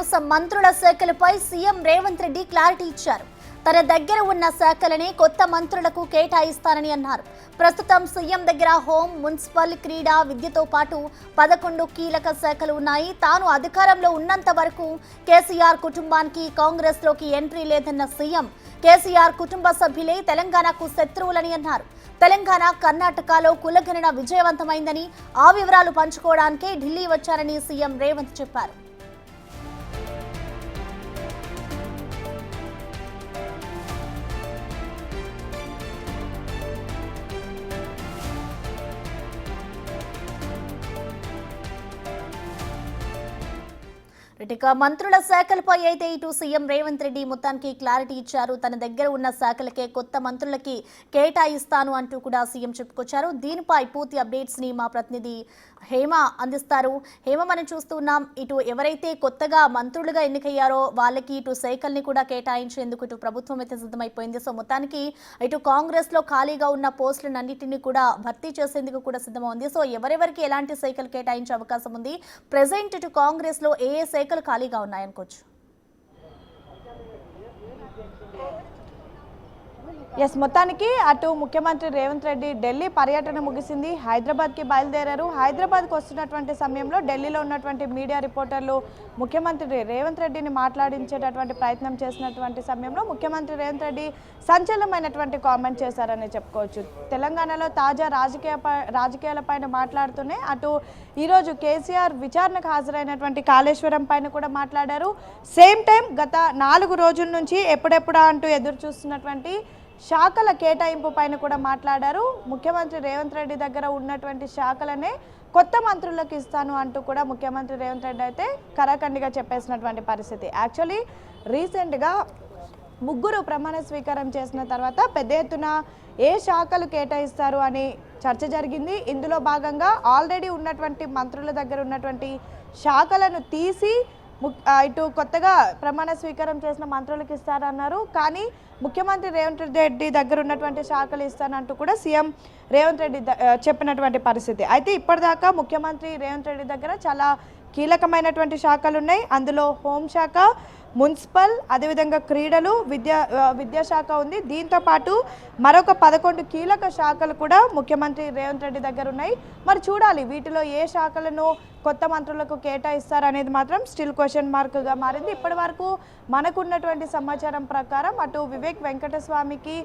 ఆంధ్రప్రదేశ్ మంత్రుల శాఖలపై CM Revanth Reddy clarity ఇచ్చారు. తన దగ్గర ఉన్న శాఖలని కొత్త మంత్రులకు కేటాయిస్తానని అన్నారు. ప్రస్తుతం సీఎం దగ్గర హోం, మున్సిపల్, క్రీడా, విద్యతో పాటు 11 కీలక శాఖలు ఉన్నాయి. తాను అధికారంలో ఉన్నంత వరకు కేసీఆర్ కుటుంబానికి కాంగ్రెస్ లోకి ఎంట్రీ లేదన్న సీఎం, కేసీఆర్ కుటుంబ సభ్యులే తెలంగాణకు శత్రువులని అన్నారు. తెలంగాణ, కర్ణాటకలో కులగణన విజయవంతమైందని, ఆ వివరాలు పంచుకోవడానికే ఢిల్లీ వచ్చారని సీఎం రేవంత్ చెప్పారు. ఇక మంత్రుల శాఖలపై అయితే ఇటు సీఎం రేవంత్ రెడ్డి మొత్తానికి క్లారిటీ ఇచ్చారు. తన దగ్గర ఉన్న శాఖలకే కొత్త మంత్రులకి కేటాయిస్తాను అంటూ కూడా సీఎం చెప్పుకొచ్చారు. దీనిపై పూర్తి అప్డేట్స్ ని మా ప్రతినిధి హేమ అందిస్తారు. హేమ, మనం చూస్తున్నాం ఇటు ఎవరైతే కొత్తగా మంత్రులుగా ఎన్నికయ్యారో వాళ్ళకి ఇటు శాఖల్ని కూడా కేటాయించేందుకు ఇటు ప్రభుత్వం అయితే సిద్ధమైపోయింది. సో మొత్తానికి ఇటు కాంగ్రెస్ లో ఖాళీగా ఉన్న పోస్టులన్నింటినీ కూడా భర్తీ చేసేందుకు కూడా సిద్ధమైంది. సో ఎవరెవరికి ఎలాంటి శాఖలు కేటాయించే అవకాశం ఉంది? ప్రెసెంట్ ఇటు కాంగ్రెస్ లో ఏ శాఖలు ఖాళీగా ఉన్నాయనుకోవచ్చు? మొత్తానికి అటు ముఖ్యమంత్రి రేవంత్ రెడ్డి ఢిల్లీ పర్యటన ముగిసింది. హైదరాబాద్కి బయలుదేరారు. హైదరాబాద్కి వస్తున్నటువంటి సమయంలో ఢిల్లీలో ఉన్నటువంటి మీడియా రిపోర్టర్లు ముఖ్యమంత్రి రేవంత్ రెడ్డిని మాట్లాడించేటటువంటి ప్రయత్నం చేసినటువంటి సమయంలో ముఖ్యమంత్రి రేవంత్ రెడ్డి సంచలనమైనటువంటి కామెంట్ చేశారని చెప్పుకోవచ్చు. తెలంగాణలో తాజా రాజకీయాలపైన మాట్లాడుతూనే అటు ఈరోజు కేసీఆర్ విచారణకు హాజరైనటువంటి కాళేశ్వరం పైన కూడా మాట్లాడారు. సేమ్ టైం గత 4 రోజుల నుంచి ఎప్పుడెప్పుడా అంటూ ఎదురు చూస్తున్నటువంటి శాఖల కేటాయింపు పైన కూడా మాట్లాడారు. ముఖ్యమంత్రి రేవంత్ రెడ్డి దగ్గర ఉన్నటువంటి శాఖలనే కొత్త మంత్రులకు ఇస్తాను అంటూ కూడా ముఖ్యమంత్రి రేవంత్ రెడ్డి అయితే కరాఖండిగా చెప్పేసినటువంటి పరిస్థితి. యాక్చువల్లీ రీసెంట్గా 3 ప్రమాణ స్వీకారం చేసిన తర్వాత పెద్ద ఎత్తున ఏ శాఖలు కేటాయిస్తారు అని చర్చ జరిగింది. ఇందులో భాగంగా ఆల్రెడీ ఉన్నటువంటి మంత్రుల దగ్గర ఉన్నటువంటి శాఖలను తీసి ఇటు కొత్తగా ప్రమాణ స్వీకారం చేసిన మంత్రులకు ఇస్తారన్నారు. కానీ ముఖ్యమంత్రి రేవంత్ రెడ్డి దగ్గర ఉన్నటువంటి శాఖలు ఇస్తానంటూ కూడా సీఎం రేవంత్ రెడ్డి చెప్పినటువంటి పరిస్థితి. అయితే ఇప్పటిదాకా ముఖ్యమంత్రి రేవంత్ రెడ్డి దగ్గర చాలా కీలకమైనటువంటి శాఖలు ఉన్నాయి. అందులో హోంశాఖ, మున్సిపల్, అదేవిధంగా క్రీడలు, విద్యాశాఖ ఉంది. దీంతో పాటు మరొక 11 కీలక శాఖలు కూడా ముఖ్యమంత్రి రేవంత్ రెడ్డి దగ్గర ఉన్నాయి. మరి చూడాలి వీటిలో ఏ శాఖలను కొత్త మంత్రులకు కేటాయిస్తారనేది మాత్రం స్టిల్ క్వశ్చన్ మార్క్గా మారింది. ఇప్పటి వరకు మనకున్నటువంటి సమాచారం ప్రకారం అటు వివేక్ వెంకటస్వామికి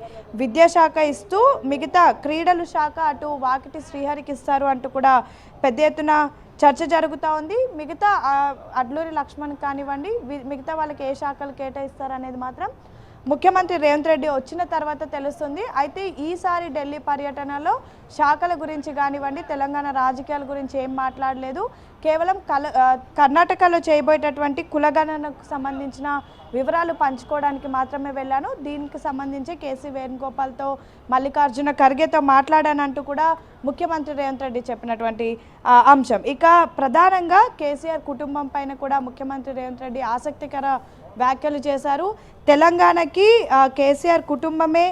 విద్యాశాఖ ఇస్తూ మిగతా క్రీడలు శాఖ అటు వాకిటి శ్రీహరికి ఇస్తారు అంటూ కూడా పెద్ద ఎత్తున చర్చ జరుగుతూ ఉంది. మిగతా అడ్లూరి లక్ష్మణ్ కానివ్వండి, మిగతా వాళ్ళకి ఏ శాఖలు కేటాయిస్తారనేది మాత్రం ముఖ్యమంత్రి రేవంత్ రెడ్డి వచ్చిన తర్వాత తెలుస్తుంది. అయితే ఈసారి ఢిల్లీ పర్యటనలో శాఖల గురించి కానివ్వండి, తెలంగాణ రాజకీయాల గురించి ఏం మాట్లాడలేదు. కేవలం కర్ణాటకలో చేయబోయేటటువంటి కులగణనకు సంబంధించిన వివరాలు పంచుకోవడానికి మాత్రమే వెళ్ళాను. దీనికి సంబంధించి కేసీ వేణుగోపాల్తో, మల్లికార్జున ఖర్గేతో మాట్లాడానంటూ కూడా ముఖ్యమంత్రి రేవంత్ రెడ్డి చెప్పినటువంటి అంశం. ఇక ప్రధానంగా కేసీఆర్ కుటుంబం పైన కూడా ముఖ్యమంత్రి రేవంత్ రెడ్డి ఆసక్తికర వ్యాఖ్యలు చేశారు. తెలంగాణకి కేసీఆర్ కుటుంబమే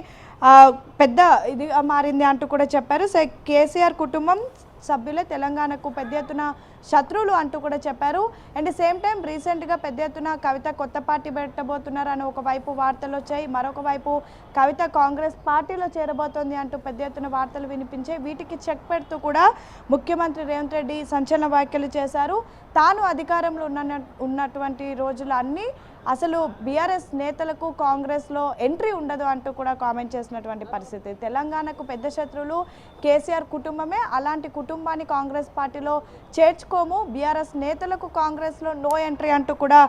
పెద్ద ఇదిగా మారింది అంటూ కూడా చెప్పారు. సో కేసీఆర్ కుటుంబం సభ్యులే తెలంగాణకు పెద్ద ఎత్తున శత్రువులు అంటూ కూడా చెప్పారు. అండ్ సేమ్ టైం రీసెంట్గా పెద్ద ఎత్తున కవిత కొత్త పార్టీ పెట్టబోతున్నారు అని ఒకవైపు వార్తలు వచ్చాయి. మరొక వైపు కవిత కాంగ్రెస్ పార్టీలో చేరబోతోంది అంటూ పెద్ద ఎత్తున వార్తలు వినిపించాయి. వీటికి చెక్ పెడుతూ కూడా ముఖ్యమంత్రి రేవంత్ రెడ్డి సంచలన వ్యాఖ్యలు చేశారు. తాను అధికారంలో ఉన్నటువంటి రోజులు అన్నీ అసలు బీఆర్ఎస్ నేతలకు కాంగ్రెస్లో ఎంట్రీ ఉండదు అంటూ కూడా కామెంట్ చేసినటువంటి పరిస్థితి. తెలంగాణకు పెద్ద శత్రువులు కేసీఆర్ కుటుంబమే. అలాంటి కుటుంబాన్ని కాంగ్రెస్ పార్టీలో చేర్చుకోము, బీఆర్ఎస్ నేతలకు కాంగ్రెస్లో నో ఎంట్రీ అంటూ కూడా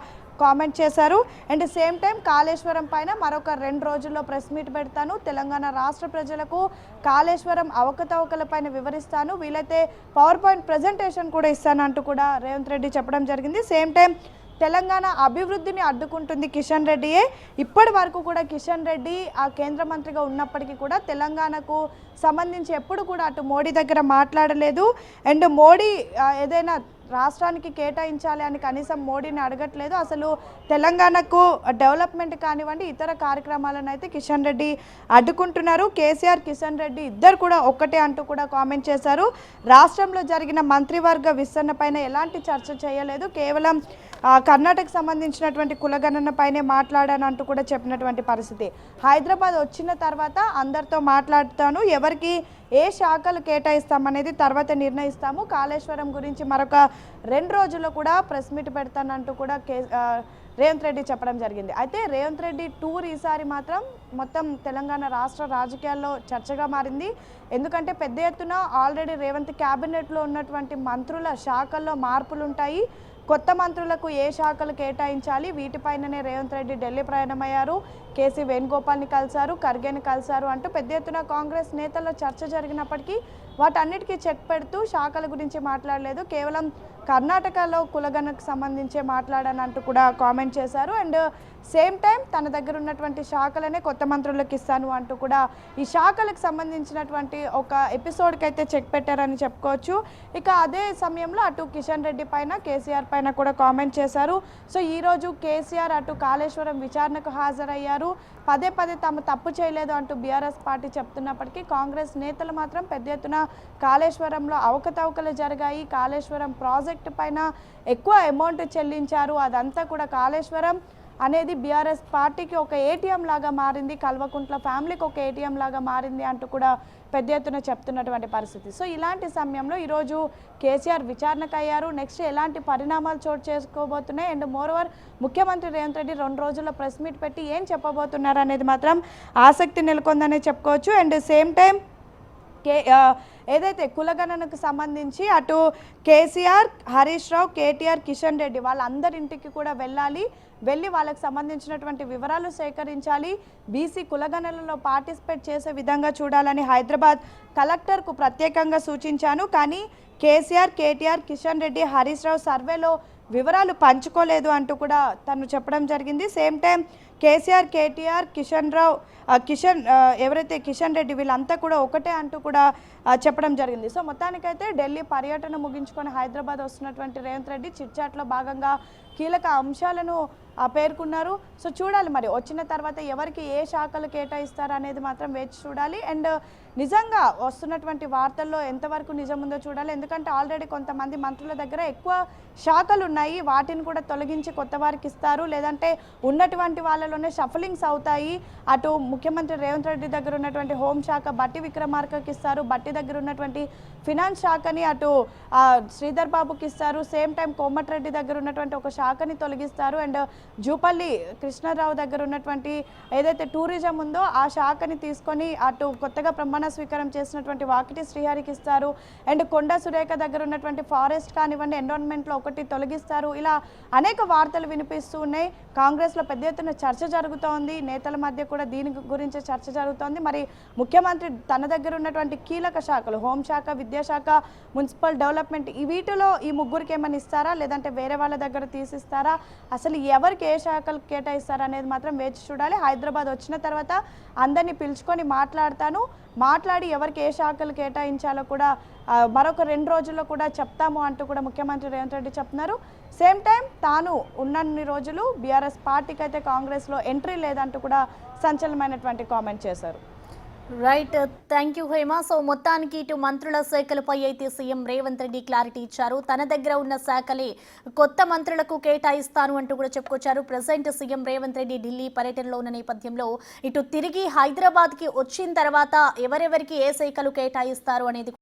కామెంట్ చేశారు. అండ్ సేమ్ టైం కాళేశ్వరం పైన మరొక 2 రోజుల్లో ప్రెస్ మీట్ పెడతాను, తెలంగాణ రాష్ట్ర ప్రజలకు కాళేశ్వరం అవకతవకలపైన వివరిస్తాను, వీలైతే పవర్ పాయింట్ ప్రజెంటేషన్ కూడా ఇస్తానంటూ కూడా రేవంత్ రెడ్డి చెప్పడం జరిగింది. సేమ్ టైం తెలంగాణ అభివృద్ధిని అడ్డుకుంటుంది కిషన్ రెడ్డియే. ఇప్పటి వరకు కూడా కిషన్ రెడ్డి ఆ కేంద్ర మంత్రిగా ఉన్నప్పటికీ కూడా తెలంగాణకు సంబంధించి ఎప్పుడు కూడా అటు మోడీ దగ్గర మాట్లాడలేదు. అండ్ మోడీ ఏదైనా రాష్ట్రానికి కేటాయించాలి అని కనీసం మోడీని అడగట్లేదు. అసలు తెలంగాణకు డెవలప్మెంట్ కానివ్వండి ఇతర కార్యక్రమాలను అయితే కిషన్ రెడ్డి అడ్డుకుంటున్నారు. కేసీఆర్ కిషన్ రెడ్డి ఇద్దరు కూడా ఒక్కటే అంటూ కూడా కామెంట్ చేశారు. రాష్ట్రంలో జరిగిన మంత్రివర్గ విస్తరణ పైన ఎలాంటి చర్చ చేయలేదు, కేవలం కర్ణాటకకు సంబంధించినటువంటి కులగణన పైనే మాట్లాడాను అంటూ కూడా చెప్పినటువంటి పరిస్థితి. హైదరాబాద్ వచ్చిన తర్వాత అందరితో మాట్లాడుతాను, ఎవరికి ఏ శాఖలు కేటాయిస్తామనేది తర్వాత నిర్ణయిస్తాము, కాళేశ్వరం గురించి మరొక 2 రోజుల్లో కూడా ప్రెస్ మీట్ పెడతానంటూ కూడా రేవంత్ రెడ్డి చెప్పడం జరిగింది. అయితే రేవంత్ రెడ్డి టూర్ ఈసారి మాత్రం మొత్తం తెలంగాణ రాష్ట్ర రాజకీయాల్లో చర్చగా మారింది. ఎందుకంటే పెద్ద ఎత్తున ఆల్రెడీ రేవంత్ క్యాబినెట్లో ఉన్నటువంటి మంత్రుల శాఖల్లో మార్పులు ఉంటాయి. కొత్త మంత్రులకు ఏ శాఖలు కేటాయించాలి వీటిపైననే రేవంత్ రెడ్డి ఢిల్లీ ప్రయాణమయ్యారు. కేసీ వేణుగోపాల్ని కలిశారు, ఖర్గేని కలిశారు అంటూ పెద్ద ఎత్తున కాంగ్రెస్ నేతల్లో చర్చ జరిగినప్పటికీ వాటన్నిటికీ చెక్ పెడుతూ శాఖల గురించి మాట్లాడలేదు, కేవలం కర్ణాటకలో కులగణకు సంబంధించే మాట్లాడానంటూ కూడా కామెంట్ చేశారు. అండ్ సేమ్ టైం తన దగ్గర ఉన్నటువంటి శాఖలనే కొత్త మంత్రులకు ఇస్తాను అంటూ కూడా ఈ శాఖలకు సంబంధించినటువంటి ఒక ఎపిసోడ్కి అయితే చెక్ పెట్టారని చెప్పుకోవచ్చు. ఇక అదే సమయంలో అటు కిషన్ రెడ్డి పైన కేసీఆర్ పైన కూడా కామెంట్ చేశారు. సో ఈరోజు కేసీఆర్ అటు కాళేశ్వరం విచారణకు హాజరయ్యారు. పదే తాము తప్పు చేయలేదు అంటూ బీఆర్ఎస్ పార్టీ చెప్తున్నప్పటికీ కాంగ్రెస్ నేతలు మాత్రం పెద్ద ఎత్తున కాళేశ్వరంలో అవకతవకలు జరిగాయి, కాళేశ్వరం ప్రాజెక్టు పైన ఎక్కువ అమౌంట్ చెల్లించారు, అదంతా కూడా కాళేశ్వరం అనేది బీఆర్ఎస్ పార్టీకి ఒక ఏటీఎం లాగా మారింది, కల్వకుంట్ల ఫ్యామిలీకి ఒక ఏటీఎం లాగా మారింది అంటూ కూడా పెద్ద ఎత్తున చెప్తున్నటువంటి పరిస్థితి. సో ఇలాంటి సమయంలో ఈరోజు కేసీఆర్ విచారణకు అయ్యారు. నెక్స్ట్ ఎలాంటి పరిణామాలు చోటు చేసుకోబోతున్నాయి అండ్ మోరోవర్ ముఖ్యమంత్రి రేవంత్ రెడ్డి 2 రోజుల్లో ప్రెస్ మీట్ పెట్టి ఏం చెప్పబోతున్నారు అనేది మాత్రం ఆసక్తి నెలకొందనే చెప్పుకోవచ్చు. అండ్ సేమ్ టైం ఏదైతే కులగణనకు సంబంధించి అటు కేసీఆర్, హరీష్ రావు, కేటీఆర్, కిషన్ రెడ్డి వాళ్ళందరింటికి కూడా వెళ్ళి వాళ్ళకి సంబంధించినటువంటి వివరాలు సేకరించాలి, బీసీ కులగణనలో పార్టిసిపేట్ చేసే విధంగా చూడాలని హైదరాబాద్ కలెక్టర్కు ప్రత్యేకంగా సూచించాను. కానీ కేసీఆర్, కేటీఆర్, కిషన్ రెడ్డి, హరీష్ రావు సర్వేలో వివరాలు పంచుకోలేదు అంటూ కూడా తను చెప్పడం జరిగింది. సేమ్ టైం కేసీఆర్, కేటీఆర్, ఎవరైతే కిషన్ రెడ్డి వీళ్ళంతా కూడా ఒకటే అంటూ కూడా చెప్పడం జరిగింది. సో మొత్తానికైతే ఢిల్లీ పర్యటన ముగించుకొని హైదరాబాద్ వస్తున్నటువంటి రేవంత్ రెడ్డి చిట్చాట్లో భాగంగా కీలక అంశాలను పేర్కొన్నారు. సో చూడాలి మరి వచ్చిన తర్వాత ఎవరికి ఏ శాఖలు కేటాయిస్తారు అనేది మాత్రం వేచి చూడాలి. అండ్ నిజంగా వస్తున్నటువంటి వార్తల్లో ఎంతవరకు నిజం ఉందో చూడాలి. ఎందుకంటే ఆల్రెడీ కొంతమంది మంత్రుల దగ్గర ఎక్కువ శాఖలు ఉన్నాయి, వాటిని కూడా తొలగించి కొత్త వారికి ఇస్తారు, లేదంటే ఉన్నటువంటి వాళ్ళలోనే షఫలింగ్స్ అవుతాయి. అటు ముఖ్యమంత్రి రేవంత్ రెడ్డి దగ్గర ఉన్నటువంటి హోంశాఖ బట్టి విక్రమార్కకి ఇస్తారు, బట్టి దగ్గర ఉన్నటువంటి ఫినాన్స్ శాఖని అటు శ్రీధర్ బాబుకి ఇస్తారు, సేమ్ టైం కోమటిరెడ్డి దగ్గర ఉన్నటువంటి ఒక శాఖని తొలగిస్తారు. అండ్ జూపల్లి కృష్ణారావు దగ్గర ఉన్నటువంటి ఏదైతే టూరిజం ఉందో ఆ శాఖని తీసుకొని అటు కొత్తగా ప్రమాణ స్వీకారం చేసినటువంటి వాకిటి శ్రీహరికి ఇస్తారు. అండ్ కొండా సురేఖ దగ్గర ఉన్నటువంటి ఫారెస్ట్ కానివ్వండి, ఎన్విరాన్మెంట్లో ఒకటి తొలగిస్తారు. ఇలా అనేక వార్తలు వినిపిస్తూ ఉన్నాయి. కాంగ్రెస్లో పెద్ద ఎత్తున చర్చ జరుగుతోంది, నేతల మధ్య కూడా దీని గురించి చర్చ జరుగుతోంది. మరి ముఖ్యమంత్రి తన దగ్గర ఉన్నటువంటి కీలక శాఖలు హోంశాఖ, విద్యాశాఖ, మున్సిపల్ డెవలప్మెంట్ వీటిలో ఈ ముగ్గురికి ఏమైనా ఇస్తారా, లేదంటే వేరే వాళ్ళ దగ్గర తీసిస్తారా, అసలు ఎవరికి ఏ శాఖలు కేటాయిస్తారా అనేది మాత్రం వేచి చూడాలి. హైదరాబాద్ వచ్చిన తర్వాత అందరినీ పిలుచుకొని మాట్లాడి ఎవరికి ఏ శాఖలు కేటాయించాలో కూడా మరొక 2 రోజుల్లో కూడా చెప్తాము అంటూ కూడా ముఖ్యమంత్రి రేవంత్ రెడ్డి చెప్తున్నారు. సేమ్ టైం తాను ఉన్నన్ని రోజులు బీఆర్ఎస్ పార్టీకి అయితే కాంగ్రెస్లో ఎంట్రీ లేదంటూ కూడా సంచలనమైనటువంటి కామెంట్ చేశారు. Right, thank you Hema. So మొత్తానికి ఇటు మంత్రుల శాఖలపై అయితే సీఎం రేవంత్ రెడ్డి క్లారిటీ ఇచ్చారు. తన దగ్గర ఉన్న శాఖలే కొత్త మంత్రులకు కేటాయిస్తాను అంటూ కూడా చెప్పుకొచ్చారు. ప్రెసెంట్ సీఎం రేవంత్ రెడ్డి ఢిల్లీ పర్యటనలో ఉన్న నేపథ్యంలో ఇటు తిరిగి హైదరాబాద్కి వచ్చిన తర్వాత ఎవరెవరికి ఏ శాఖలు కేటాయిస్తారు అనేది